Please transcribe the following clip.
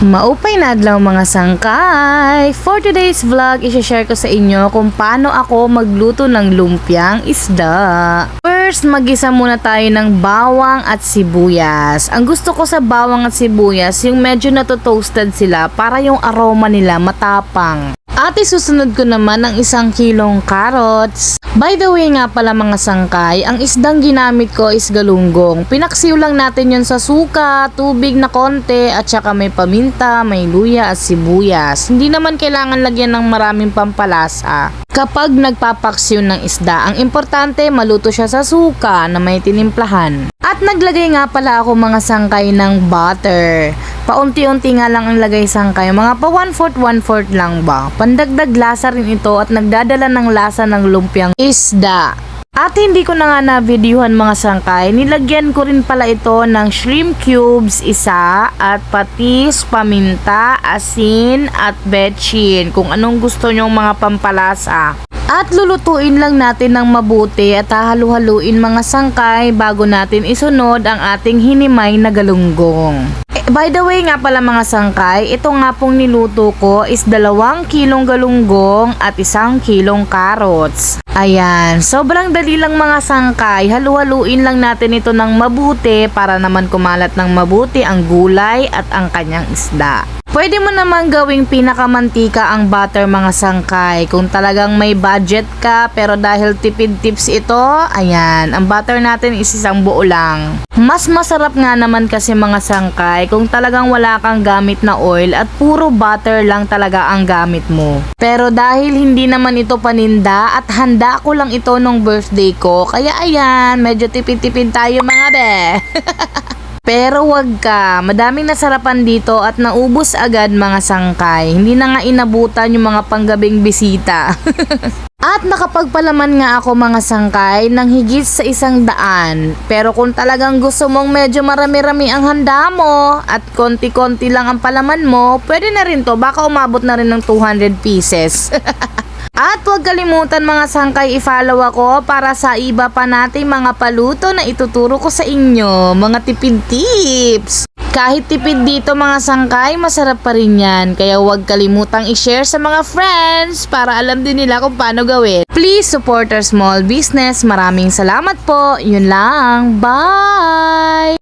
Maupay na adlaw mga sangkay! For today's vlog, i-share ko sa inyo kung paano ako magluto ng lumpiang isda. First, mag-isa muna tayo ng bawang at sibuyas. Ang gusto ko sa bawang at sibuyas, yung medyo natotoasted sila para yung aroma nila matapang. At isusunod ko naman ang 1 kilong carrots. By the way nga pala mga sangkay, ang isdang ginamit ko is galunggong. Pinaksiw lang natin yun sa suka, tubig na konti at saka may paminta, may luya at sibuyas. Hindi naman kailangan lagyan ng maraming pampalasa kapag nagpapaksiw ng isda. Ang importante maluto siya sa suka na may tinimplahan. At naglagay nga pala ako mga sangkay ng butter. Paunti-unti nga lang ang lagay sangkay, mga pa 1/4 lang ba. Pandagdag lasa rin ito at nagdadala ng lasa ng lumpiang isda. At hindi ko na nga na-videohan mga sangkay, nilagyan ko rin pala ito ng shrimp cubes isa at patis, paminta, asin at betchin kung anong gusto nyong mga pampalasa. At lulutuin lang natin ng mabuti at hahalu-haluin mga sangkay bago natin isunod ang ating hinimay na galunggong. By the way nga pala mga sangkay, ito nga pong niluto ko is 2 kilong galunggong at 1 kilong carrots. Ayan, sobrang dali lang mga sangkay, halu-haluin lang natin ito ng mabuti para naman kumalat ng mabuti ang gulay at ang kanyang isda. Pwede mo naman gawing pinakamantika ang butter mga sangkay kung talagang may budget ka, pero dahil tipid tips ito, ayan, ang butter natin is 1 buo lang. Mas masarap nga naman kasi mga sangkay kung talagang wala kang gamit na oil at puro butter lang talaga ang gamit mo. Pero dahil hindi naman ito paninda at handa ko lang ito nung birthday ko, kaya ayan, medyo tipid-tipid tayo mga be. Pero wag ka, madaming nasarapan dito at naubos agad mga sangkay. Hindi na nga inabutan yung mga panggabing bisita. At nakapagpalaman nga ako mga sangkay ng higit sa 100. Pero kung talagang gusto mong medyo marami-rami ang handa mo at konti-konti lang ang palaman mo, pwede na rin to, baka umabot na rin ng 200 pieces. At huwag kalimutan mga sangkay i-follow ako para sa iba pa nating mga paluto na ituturo ko sa inyo, mga tipid tips. Kahit tipid dito mga sangkay, masarap pa rin yan. Kaya huwag kalimutang i-share sa mga friends para alam din nila kung paano gawin. Please support our small business. Maraming salamat po. Yun lang. Bye!